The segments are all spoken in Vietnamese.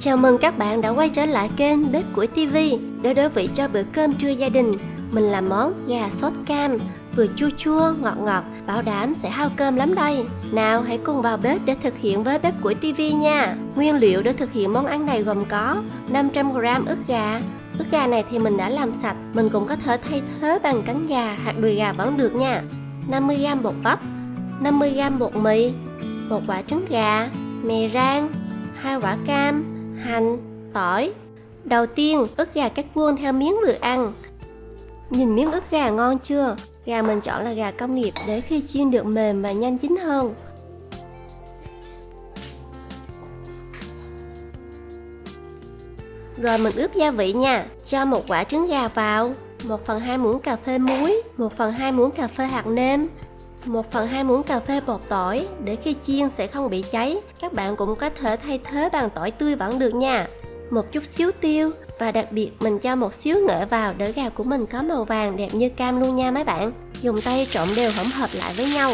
Chào mừng các bạn đã quay trở lại kênh Bếp Củi TV để đổi vị cho bữa cơm trưa gia đình. Mình làm món gà sốt cam, vừa chua chua, ngọt ngọt, bảo đảm sẽ hao cơm lắm đây. Nào hãy cùng vào bếp để thực hiện với Bếp Củi TV nha. Nguyên liệu để thực hiện món ăn này gồm có 500g ức gà. Ức gà này thì mình đã làm sạch, mình cũng có thể thay thế bằng cánh gà hoặc đùi gà vẫn được nha. 50g bột bắp, 50g bột mì, một quả trứng gà, mè rang, 2 quả cam, hành, tỏi. Đầu tiên, ức gà cắt vuông theo miếng vừa ăn. Nhìn miếng ức gà ngon chưa? Gà mình chọn là gà công nghiệp để khi chiên được mềm và nhanh chín hơn. Rồi mình ướp gia vị nha. Cho một quả trứng gà vào, 1/2 muỗng cà phê muối, 1/2 muỗng cà phê hạt nêm, 1/2 muỗng cà phê bột tỏi để khi chiên sẽ không bị cháy. Các bạn cũng có thể thay thế bằng tỏi tươi vẫn được nha. Một chút xíu tiêu và đặc biệt mình cho một xíu nghệ vào để gà của mình có màu vàng đẹp như cam luôn nha mấy bạn. Dùng tay trộn đều hỗn hợp lại với nhau.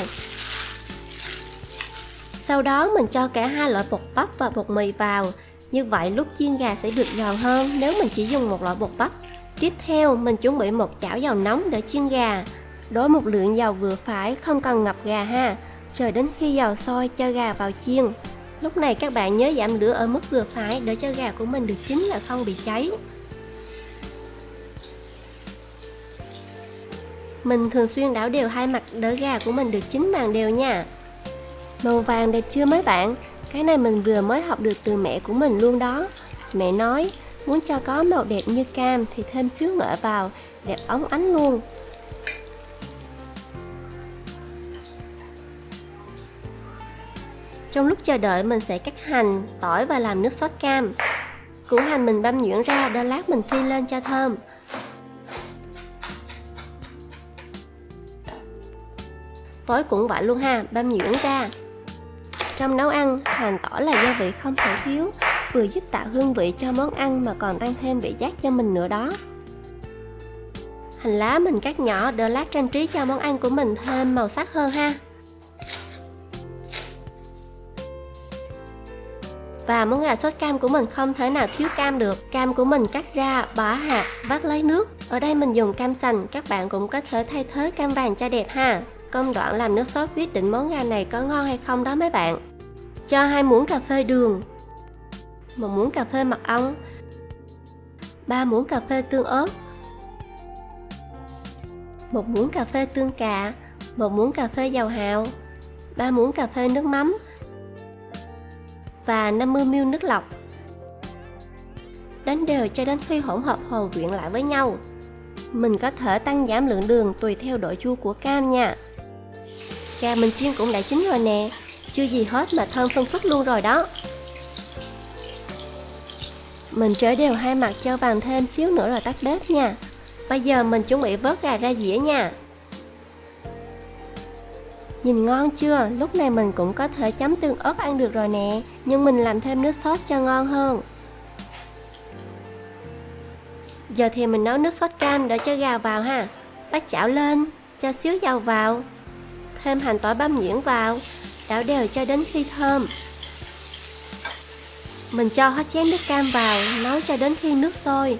Sau đó mình cho cả hai loại bột bắp và bột mì vào. Như vậy lúc chiên gà sẽ được giòn hơn nếu mình chỉ dùng một loại bột bắp. Tiếp theo mình chuẩn bị một chảo dầu nóng để chiên gà. Đổ một lượng dầu vừa phải, không cần ngập gà ha. Chờ đến khi dầu sôi cho gà vào chiên. Lúc này các bạn nhớ giảm lửa ở mức vừa phải để cho gà của mình được chín và không bị cháy. Mình thường xuyên đảo đều hai mặt để gà của mình được chín vàng đều nha. Màu vàng đẹp chưa mấy bạn? Cái này mình vừa mới học được từ mẹ của mình luôn đó. Mẹ nói muốn cho có màu đẹp như cam thì thêm xíu nghệ vào, đẹp óng ánh luôn. Trong lúc chờ đợi mình sẽ cắt hành, tỏi và làm nước sốt cam. Củ hành mình băm nhuyễn ra để lát mình phi lên cho thơm. Tỏi cũng vậy luôn ha, băm nhuyễn ra. Trong nấu ăn, hành tỏi là gia vị không thể thiếu, vừa giúp tạo hương vị cho món ăn mà còn tăng thêm vị giác cho mình nữa đó. Hành lá mình cắt nhỏ để lát trang trí cho món ăn của mình thêm màu sắc hơn ha. Và món gà sốt cam của mình không thể nào thiếu cam được. Cam của mình cắt ra, bỏ hạt, vắt lấy nước. Ở đây mình dùng cam sành, các bạn cũng có thể thay thế cam vàng cho đẹp ha. Công đoạn làm nước sốt quyết định món gà này có ngon hay không đó mấy bạn. Cho 2 muỗng cà phê đường, 1 muỗng cà phê mật ong, 3 muỗng cà phê tương ớt, 1 muỗng cà phê tương cà, 1 muỗng cà phê dầu hào, 3 muỗng cà phê nước mắm và 50ml nước lọc. Đánh đều cho đến khi hỗn hợp hoàn quyện lại với nhau. Mình có thể tăng giảm lượng đường tùy theo độ chua của cam nha. Gà mình chiên cũng đã chín rồi nè, chưa gì hết mà thơm phun phức luôn rồi đó. Mình trễ đều hai mặt cho vàng thêm xíu nữa rồi tắt bếp nha. Bây giờ mình chuẩn bị vớt gà ra dĩa nha. Nhìn ngon chưa? Lúc này mình cũng có thể chấm tương ớt ăn được rồi nè, nhưng mình làm thêm nước sốt cho ngon hơn. Giờ thì mình nấu nước sốt cam để cho gà vào ha. Bắt chảo lên, cho xíu dầu vào, thêm hành tỏi băm nhuyễn vào, đảo đều cho đến khi thơm. Mình cho hết chén nước cam vào, nấu cho đến khi nước sôi.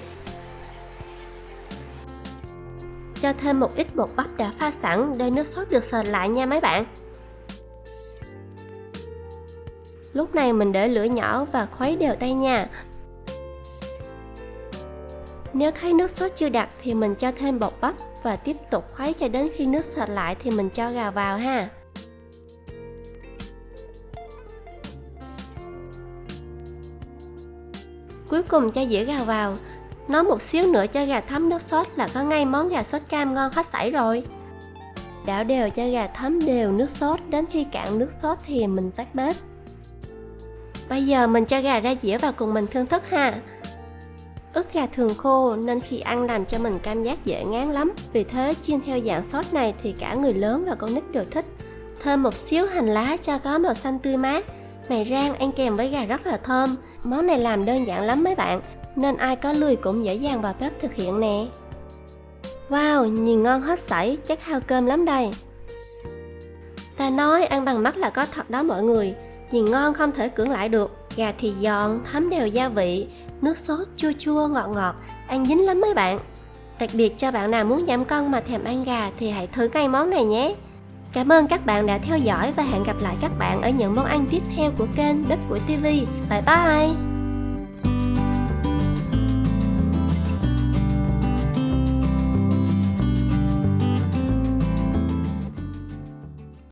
Cho thêm một ít bột bắp đã pha sẵn để nước sốt được sệt lại nha mấy bạn. Lúc này mình để lửa nhỏ và khuấy đều tay nha. Nếu thấy nước sốt chưa đặc thì mình cho thêm bột bắp và tiếp tục khuấy cho đến khi nước sệt lại thì mình cho gà vào ha. Cuối cùng cho dĩa gà vào. Nấu một xíu nữa cho gà thấm nước sốt là có ngay món gà sốt cam ngon hết sảy rồi. Đảo đều cho gà thấm đều nước sốt, đến khi cạn nước sốt thì mình tắt bếp. Bây giờ mình cho gà ra dĩa và cùng mình thưởng thức ha. Ức gà thường khô nên khi ăn làm cho mình cảm giác dễ ngán lắm. Vì thế chiên theo dạng sốt này thì cả người lớn và con nít đều thích. Thêm một xíu hành lá cho có màu xanh tươi mát. Mày rang ăn kèm với gà rất là thơm. Món này làm đơn giản lắm mấy bạn, nên ai có lười cũng dễ dàng vào bếp thực hiện nè. Wow, nhìn ngon hết sảy, chắc hao cơm lắm đây. Ta nói ăn bằng mắt là có thật đó mọi người. Nhìn ngon không thể cưỡng lại được. Gà thì giòn, thấm đều gia vị, nước sốt chua chua ngọt ngọt, ăn dính lắm mấy bạn. Đặc biệt cho bạn nào muốn giảm cân mà thèm ăn gà thì hãy thử ngay món này nhé. Cảm ơn các bạn đã theo dõi và hẹn gặp lại các bạn ở những món ăn tiếp theo của kênh Bếp Củi TV. Bye bye!